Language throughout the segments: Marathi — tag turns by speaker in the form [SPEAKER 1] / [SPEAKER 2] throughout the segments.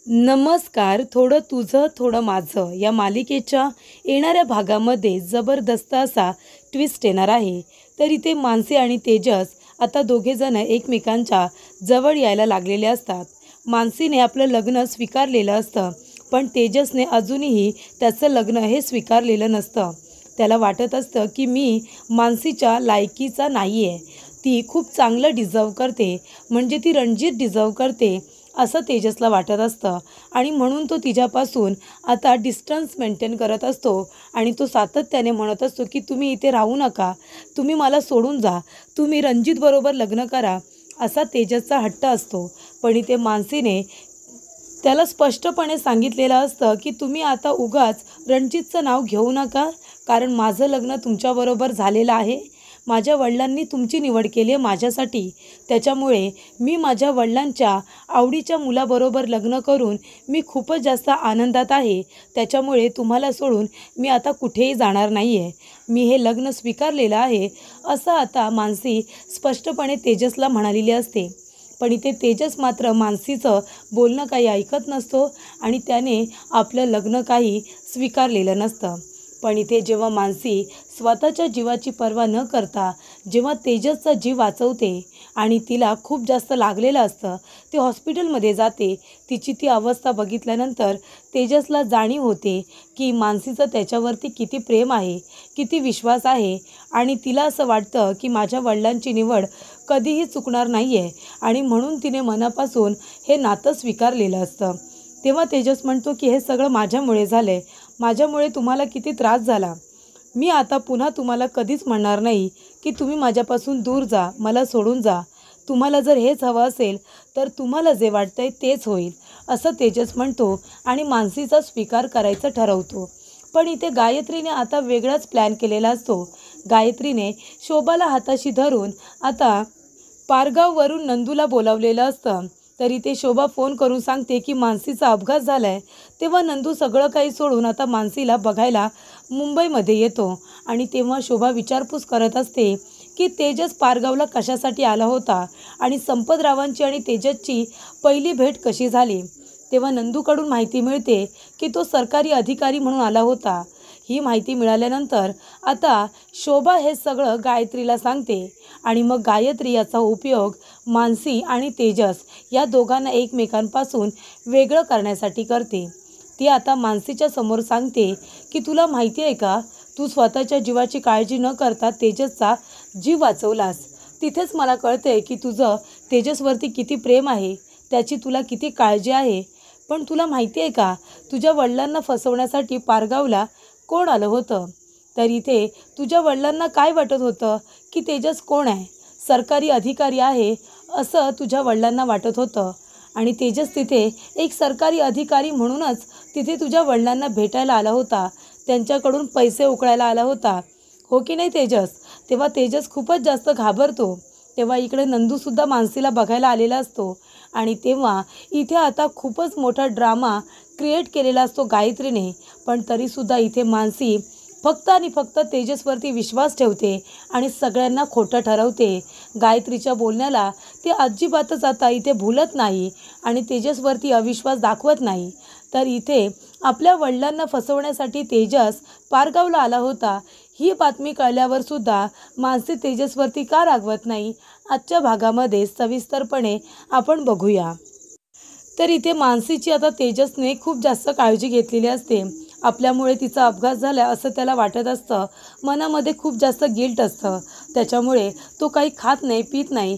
[SPEAKER 1] नमस्कार. थोडं तुझं थोडं माझं या मालिकेच्या येणाऱ्या भागामध्ये जबरदस्त असा ट्विस्ट येणार आहे. तर इथे मानसी आणि तेजस आता दोघेजण एकमेकांच्या जवळ यायला लागलेले असतात. मानसीने आपलं लग्न स्वीकारलेलं असतं, पण तेजसने अजूनही त्याचं लग्न हे स्वीकारलेलं नसतं. त्याला वाटत असतं की मी मानसीच्या लायकीचा नाही आहे. ती खूप चांगलं डिझर्व करते, म्हणजे ती रणजित डिझर्व करते असं तेजसला वाटत असतं आणि म्हणून तो तिच्यापासून आता डिस्टन्स मेंटेन करत असतो आणि तो सातत्याने म्हणत असतो की तुम्ही इथे राहू नका, तुम्ही मला सोडून जा, तुम्ही रणजितबरोबर लग्न करा, असा तेजसचा हट्ट असतो. पण इथे मानसीने त्याला स्पष्टपणे सांगितलेलं असतं की तुम्ही आता उगाच रणजितचं नाव घेऊ नका, कारण माझं लग्न तुमच्याबरोबर झालेलं आहे. माझ्या वडिलांनी तुमची निवड केली आहे माझ्यासाठी. त्याच्यामुळे मी माझ्या वडिलांच्या आवडीच्या मुलाबरोबर लग्न करून मी खूपच जास्त आनंदात आहे. त्याच्यामुळे तुम्हाला सोडून मी आता कुठेही जाणार नाही आहे. मी हे लग्न स्वीकारलेलं आहे, असं आता मानसी स्पष्टपणे तेजसला म्हणालेली असते. पण इथे तेजस मात्र मानसीचं बोलणं काही ऐकत नसतो आणि त्याने आपलं लग्न काही स्वीकारलेलं नसतं. पण इथे जेव्हा मानसी स्वतःच्या जीवाची पर्वा न करता जेव्हा तेजसचा जीव वाचवते आणि तिला खूप जास्त लागलेलं असतं, ती हॉस्पिटलमध्ये जाते. तिची ती अवस्था बघितल्यानंतर तेजसला जाणीव होते की मानसीचं त्याच्यावरती किती प्रेम आहे, किती विश्वास आहे आणि तिला असं वाटतं की माझ्या वडिलांची निवड कधीही चुकणार नाही आहे आणि म्हणून तिने मनापासून हे नातं स्वीकारलेलं असतं. तेव्हा तेजस म्हणतो की हे सगळं माझ्यामुळे झालं आहे, माझ्यामुळे तुम्हाला किती त्रास झाला. मी आता पुन्हा तुम्हाला कधीच म्हणणार नाही की तुम्ही माझ्यापासून दूर जा, मला सोडून जा. तुम्हाला जर हेच हवं असेल तर तुम्हाला जे वाटतंय तेच होईल, असं तेजस म्हणतो आणि मानसीचा स्वीकार करायचं ठरवतो. पण इथे गायत्रीने आता वेगळाच प्लॅन केलेला असतो. गायत्रीने शोभाला हाताशी धरून आता पारगाववरून नंदूला बोलावलेलं असतं. तरी ते शोभा फोन करून सांगते की मानसीचा अपघात झाला आहे. तेव्हा नंदू सगळं काही सोडून आता मानसीला बघायला मुंबईमध्ये येतो आणि तेव्हा शोभा विचारपूस करत असते की तेजस पारगावला कशासाठी आला होता आणि संपतरावांची आणि तेजसची पहिली भेट कशी झाली. तेव्हा नंदूकडून माहिती मिळते की तो सरकारी अधिकारी म्हणून आला होता. ही माहिती मिळाल्यानंतर आता शोभा हे सगळं गायत्रीला सांगते आणि मग गायत्री याचा उपयोग मानसी आणि तेजस या दोघांना एकमेकांपासून वेगळं करण्यासाठी करते. ती आता मानसीच्या समोर सांगते की तुला माहिती आहे का, तू स्वतःच्या जीवाची काळजी न करता तेजसचा जीव वाचवलास. तिथेच मला कळतंय की तुझं तेजसवरती किती प्रेम आहे, त्याची तुला किती काळजी आहे. पण तुला माहिती आहे का, तुझ्या वडिलांना फसवण्यासाठी पारगावला कोण आलं होतं. तर इथे तुझ्या वडिलांना काय वाटत होतं की तेजस कोण आहे, सरकारी अधिकारी आहे असं तुझ्या वडिलांना वाटत होतं आणि तेजस तिथे एक सरकारी अधिकारी म्हणूनच तिथे तुझ्या वडिलांना भेटायला आला होता, त्यांच्याकडून पैसे उकळायला आला होता, हो की नाही तेजस. तेव्हा तेजस खूपच जास्त घाबरतो. तेव्हा इकडे नंदूसुद्धा मानसीला बघायला आलेला असतो आणि तेव्हा इथे आता खूपच मोठा ड्रामा क्रिएट केलेला असतो गायत्रीने. पण तरीसुद्धा इथे मानसी फक्त आणि फक्त तेजसवरती विश्वास ठेवते आणि सगळ्यांना खोटं ठरवते. गायत्रीच्या बोलण्याला ती अजिबातच आता इथे भुलत नाही आणि तेजसवरती अविश्वास दाखवत नाही. तर इथे आपल्या वडिलांना फसवण्यासाठी तेजस पारगावला आला होता, ही बातमी कळल्यावर सुद्धा मानसी तेजसवरती का रागवत नाही, आजच्या भागामध्ये सविस्तरपणे आपण बघूया. तर इथे मानसीची आता तेजसने खूप जास्त काळजी घेतलेली असते. आपल्यामुळे तिचा अपघात झाला असं त्याला वाटत असतं. मनामध्ये खूप जास्त गिल्ट असतं. त्याच्यामुळे तो काही खात नाही, पीत नाही.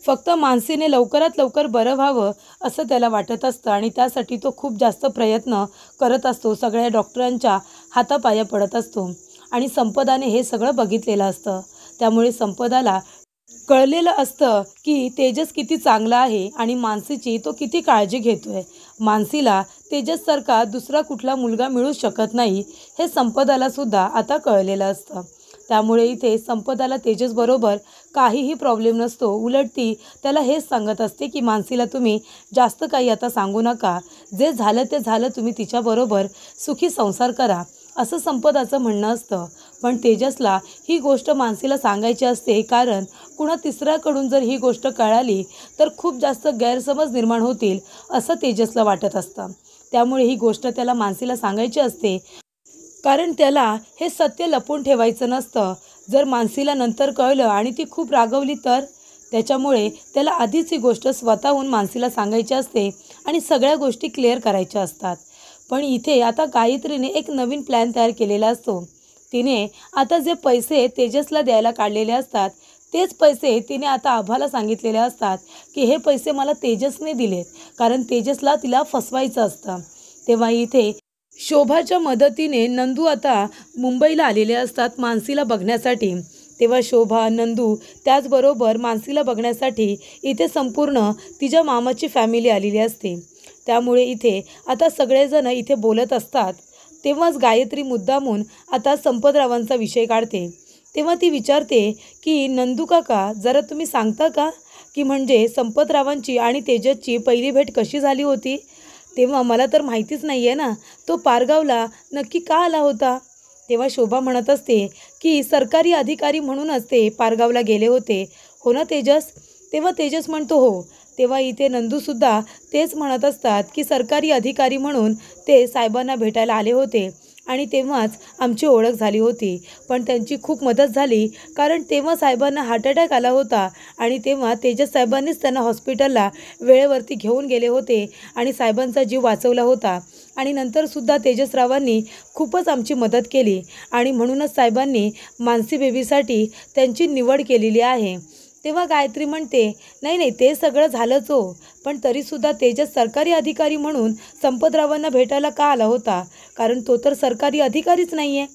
[SPEAKER 1] फक्त मानसीने लवकरात लवकर बरं व्हावं असं त्याला वाटत असतं आणि त्यासाठी तो खूप जास्त प्रयत्न करत असतो. सगळ्या डॉक्टरांच्या हातापाया पडत असतो आणि संपदाने हे सगळं बघितलेलं असतं. त्यामुळे संपदाला कळलेलं असतं की तेजस किती चांगला आहे आणि मानसीची तो किती काळजी घेतोय. मानसीला तेजससारखा दुसरा कुठला मुलगा मिळू शकत नाही, हे संपदाला सुद्धा आता कळलेलं असतं. त्यामुळे इथे संपदाला तेजसबरोबर काहीही प्रॉब्लेम नसतो. उलट ती त्याला हेच सांगत असते की मानसीला तुम्ही जास्त काही आता सांगू नका, जे झालं ते झालं, तुम्ही तिच्याबरोबर सुखी संसार करा. असं संपदाचं म्हणणं असतं. पण तेजसला ही गोष्ट मानसीला सांगायची असते, कारण कुणा तिसऱ्याकडून जर ही गोष्ट कळाली तर खूप जास्त गैरसमज निर्माण होतील असं तेजसला वाटत असतं. त्यामुळे ही गोष्ट त्याला मानसीला सांगायची असते, कारण त्याला हे सत्य लपवून ठेवायचं नसतं. जर मानसीला नंतर कळलं आणि ती खूप रागवली तर? त्याच्यामुळे त्याला आधीच ही गोष्ट स्वतःहून मानसीला सांगायची असते आणि सगळ्या गोष्टी क्लिअर करायच्या असतात. पण इथे आता गायत्रीने एक नवीन प्लॅन तयार केलेला असतो. तिने आता जे पैसे तेजसला द्यायला काढलेले असतात तेच पैसे तिने आता आभाला सांगितलेले असतात की हे पैसे मला तेजसने दिलेत, कारण तेजसला तिला फसवायचं असतं. तेव्हा इथे शोभाच्या मदतीने नंदू आता मुंबईला आलेले असतात मानसीला बघण्यासाठी. तेव्हा शोभा, नंदू त्याचबरोबर मानसीला बघण्यासाठी इथे संपूर्ण तिच्या मामाची फॅमिली आलेली असते. त्यामुळे इथे आता सगळेजण इथे बोलत असतात. तेव्हाच गायत्री मुद्दामून आता संपतरावांचा विषय काढते. तेव्हा ती विचारते की नंदू काका, जरा तुम्ही सांगता का की म्हणजे संपतरावांची आणि तेजसची पहिली भेट कशी झाली होती? तेव्हा मला तर माहितीच नाही आहे ना, तो पारगावला नक्की का आला होता? तेव्हा शोभा म्हणत असते की सरकारी अधिकारी म्हणूनच ते पारगावला गेले होते, हो ना तेजस? तेव्हा तेजस म्हणतो हो. तेव्हा इथे नंदूसुद्धा तेच म्हणत असतात की सरकारी अधिकारी म्हणून ते साहेबांना भेटायला आले होते आणि तेव्हाच आमची ओळख झाली होती. पण त्यांची खूप मदत झाली, कारण तेव्हा साहेबांना हार्ट अटॅक आला होता आणि तेव्हा तेजस साहेबांनीच त्यांना हॉस्पिटलला वेळेवरती घेऊन गेले होते आणि साहेबांचा जीव वाचवला होता. आणि नंतरसुद्धा तेजसरावांनी खूपच आमची मदत केली आणि म्हणूनच साहेबांनी मानसी बेबीसाठी त्यांची निवड केलेली आहे. तेव्हा गायत्री म्हणते, नाही नाही, ते सगळं झालंच हो, पण तरीसुद्धा तेजस सरकारी अधिकारी म्हणून संपतरावांना भेटायला का आला होता? कारण तो तर सरकारी अधिकारीच नाही आहे.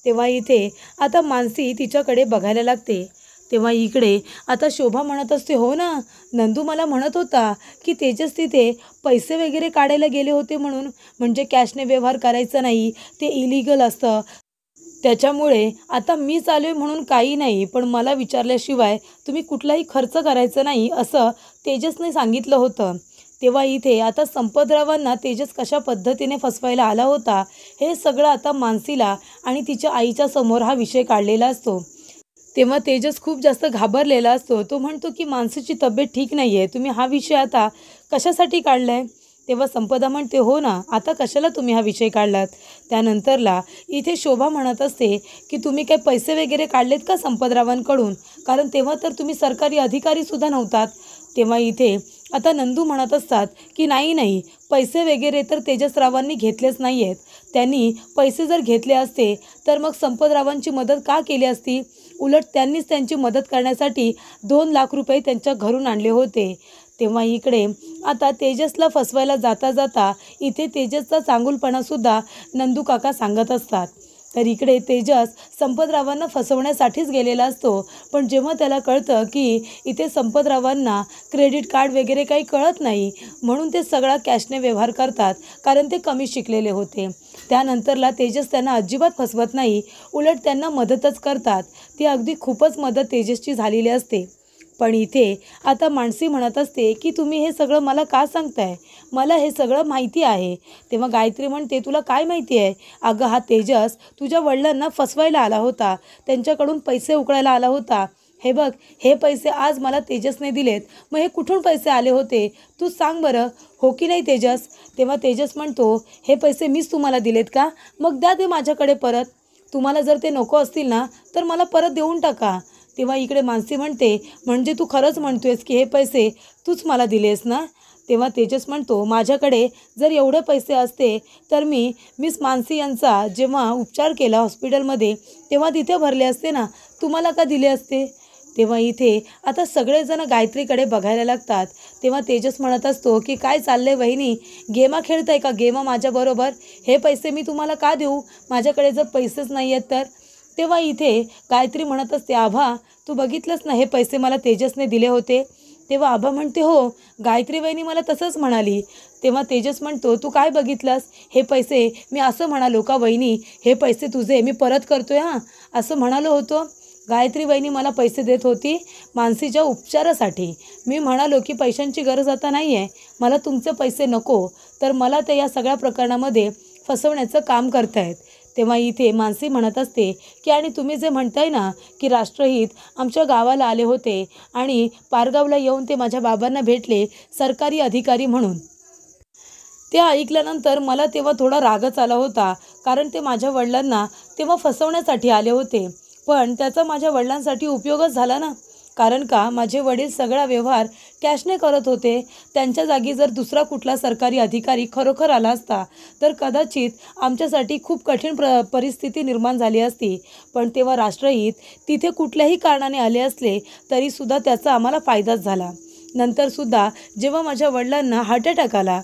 [SPEAKER 1] तेव्हा इथे आता मानसी तिच्याकडे बघायला लागते. तेव्हा इकडे आता शोभा म्हणत असते, हो ना, नंदू मला म्हणत होता की तेजस तिथे पैसे वगैरे काढायला गेले होते म्हणून, म्हणजे कॅशने व्यवहार करायचा नाही, ते इलिगल असतं. त्याच्यामुळे आता मीच आलो आहे म्हणून काही नाही, पण मला विचारल्याशिवाय तुम्ही कुठलाही खर्च करायचा नाही असं तेजसने सांगितलं होतं. तेव्हा इथे आता संपतरावांना तेजस कशा पद्धतीने फसवायला आला होता हे सगळं आता मानसीला आणि तिच्या आईच्या समोर हा विषय काढलेला असतो. तेव्हा तेजस खूप जास्त घाबरलेला असतो. तो म्हणतो की मानसीची तब्येत ठीक नाही आहे, तुम्ही हा विषय आता कशासाठी काढला आहे? तेव्हा संपदा म्हणते, हो ना, आता कशाला तुम्ही हा विषय काढलात? त्यानंतरला इथे शोभा म्हणत असते की तुम्ही काही पैसे वगैरे काढलेत का संपतरावांकडून? कारण तेव्हा तर तुम्ही सरकारी अधिकारीसुद्धा नव्हतात. तेव्हा इथे आता नंदू म्हणत असतात की नाही नाही, पैसे वगैरे तर तेजसरावांनी घेतलेच नाही आहेत. त्यांनी पैसे जर घेतले असते तर मग संपतरावांची मदत का केली असती? उलट त्यांनीच त्यांची मदत करण्यासाठी 2 लाख रुपये त्यांच्या घरून आणले होते. तेव्हा इकडे आता तेजसला फसवायला जाता जाता इथे तेजसचा चांगुलपणासुद्धा नंदू काका सांगत असतात. तर इकडे तेजस संपतरावांना फसवण्यासाठीच गेलेला असतो. पण जेव्हा त्याला कळतं की इथे संपतरावांना क्रेडिट कार्ड वगैरे काही कळत नाही, म्हणून ते सगळा कॅशने व्यवहार करतात, कारण ते कमी शिकलेले होते. त्यानंतरला तेजस त्यांना अजिबात फसवत नाही, उलट त्यांना मदतच करतात. ती अगदी खूपच मदत तेजसची झालेली असते. पण इथे आता मानसी म्हणत असते की तुम्ही हे सगळं मला का सांगताय? मला हे सगळं माहिती आहे. तेव्हा गायत्री म्हणते, तुला काय माहिती आहे? अगं, हा तेजस तुझ्या वडिलांना फसवायला आला होता, त्यांच्याकडून पैसे उकळायला आला होता. हे बघ, हे पैसे आज मला तेजसने दिलेत. मग हे कुठून पैसे आले होते? तू सांग बरं, हो की नाही तेजस? तेव्हा तेजस म्हणतो, हे पैसे मीच तुम्हाला दिलेत का? मग द्या ते माझ्याकडे परत. तुम्हाला जर ते नको असतील ना तर मला परत देऊन टाका. तेव्हा इकडे मानसी म्हणते, म्हणजे तू खरंच म्हणतोयस की हे पैसे तूच मला दिलेस ना? तेव्हा तेजस म्हणतो, माझ्याकडे जर एवढे पैसे असते तर मी मिस मानसी यांचा जेव्हा उपचार केला हॉस्पिटलमध्ये तेव्हा तिथे भरले असते ना, तुम्हाला का दिले असते? तेव्हा इथे आता सगळेजण गायत्रीकडे बघायला लागतात. तेव्हा तेजस म्हणत असतो की काय चाललंय वहिनी, गेमा खेळताय का? गेमा माझ्याबरोबर? हे पैसे मी तुम्हाला का देऊ? माझ्याकडे जर पैसेच नाही आहेत तर? तेव्हा इथे गायत्री म्हणत असते, आभा, तू बघितलंस ना, हे पैसे मला तेजसने दिले होते. तेव्हा आभा म्हणते, हो, गायत्री वहिनी मला तसंच म्हणाली. तेव्हा तेजस म्हणतो, तू काय बघितलंस? हे पैसे मी असं म्हणालो का वहिनी, हे पैसे तुझे मी परत करतोय हां, असं म्हणालो होतो? गायत्री वहिनी मला पैसे देत होती मानसीच्या उपचारासाठी. मी म्हणालो की पैशांची गरज आता नाही आहे, मला तुमचे पैसे नको, तर मला ते या सगळ्या प्रकरणामध्ये फसवण्याचं काम करतायत. तेव्हा इथे मानसी म्हणत असते की आणि तुम्ही जे म्हणताय ना की राष्ट्रहित आमच्या गावाला आले होते आणि पारगावला येऊन ते माझ्या बाबांना भेटले सरकारी अधिकारी म्हणून. ते ऐकल्यानंतर मला तेव्हा थोडा रागच आला होता, कारण ते माझ्या वडिलांना तेव्हा फसवण्यासाठी आले होते. पण त्याचा माझ्या वडिलांसाठी उपयोगच झाला ना, कारण का माझे वडील सगळा व्यवहार कॅशने करत होते. त्यांच्या जागी जर दुसरा कुठला सरकारी अधिकारी खरोखर आला असता तर कदाचित आमच्यासाठी खूप कठीण परिस्थिती निर्माण झाली असती. पण तेव्हा राष्ट्रहित तिथे कुठल्याही कारणाने आले असले तरीसुद्धा त्याचा आम्हाला फायदाच झाला. नंतरसुद्धा जेव्हा माझ्या वडिलांना हार्ट अटॅक आला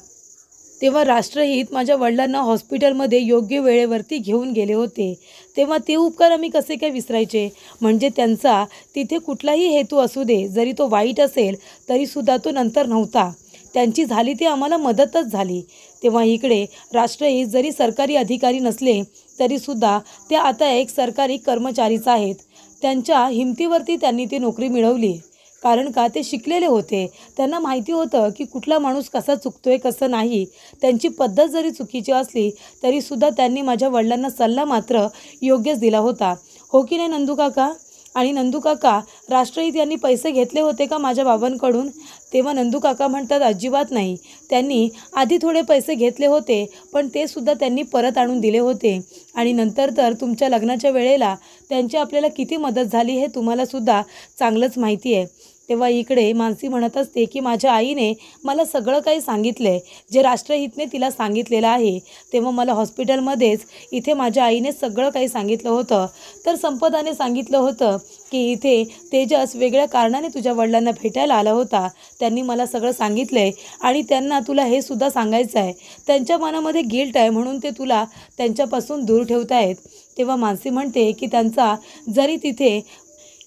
[SPEAKER 1] तेव्हा राष्ट्रहित माझ्या वडिलांना हॉस्पिटलमध्ये योग्य वेळेवरती घेऊन गेले होते. तेव्हा ते उपकार आम्ही कसे काय विसरायचे. म्हणजे त्यांचा तिथे कुठलाही हेतू असू दे, जरी तो वाईट असेल तरीसुद्धा तो नंतर नव्हता. त्यांची झाली ती आम्हाला मदतच झाली. तेव्हा इकडे राष्ट्रहित जरी सरकारी अधिकारी नसले तरीसुद्धा ते आता एक सरकारी कर्मचारीच आहेत. त्यांच्या हिमतीवरती त्यांनी ती नोकरी मिळवली, कारण का ते शिकलेले होते. त्यांना माहिती होतं की कुठला माणूस कसा चुकतोय कसं नाही. त्यांची पद्धत जरी चुकीची असली तरीसुद्धा त्यांनी माझ्या वडिलांना सल्ला मात्र योग्यच दिला होता. हो की नाही नंदू काका? आणि नंदू काका, राष्ट्रहित यांनी पैसे घेतले होते का माझ्या बाबांकडून? तेव्हा नंदू काका म्हणतात अजिबात नाही. त्यांनी आधी थोडे पैसे घेतले होते, पण ते सुद्धा त्यांनी परत आणून दिले होते. आणि नंतर तर तुमच्या लग्नाच्या वेळेला त्यांची आपल्याला किती मदत झाली हे तुम्हालासुद्धा चांगलंच माहिती आहे. तेव्हा इकडे मानसी म्हणत असते की माझ्या आईने मला सगळं काही सांगितलं आहे, जे राष्ट्रहितने तिला सांगितलेलं आहे. तेव्हा मला हॉस्पिटलमध्येच इथे माझ्या आईने सगळं काही सांगितलं होतं. तर संपदाने सांगितलं होतं की इथे तेजस वेगळ्या कारणाने तुझ्या वडिलांना भेटायला आला होता. त्यांनी मला सगळं सांगितलं आहे आणि त्यांना तुला हे सुद्धा सांगायचं आहे. त्यांच्या मनामध्ये गिल्ट आहे म्हणून ते तुला त्यांच्यापासून दूर ठेवत आहेत. तेव्हा मानसी म्हणते की त्यांचा जरी तिथे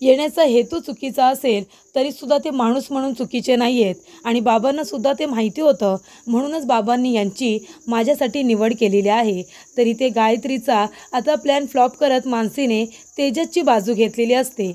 [SPEAKER 1] येण्याचा हेतू चुकीचा असेल तरीसुद्धा ते माणूस म्हणून चुकीचे नाही आहेत. आणि बाबांनासुद्धा ते माहिती होतं, म्हणूनच बाबांनी यांची माझ्यासाठी निवड केलेली आहे. तरी ते गायत्रीचा आता प्लॅन फ्लॉप करत मानसीने तेजसची बाजू घेतलेली असते.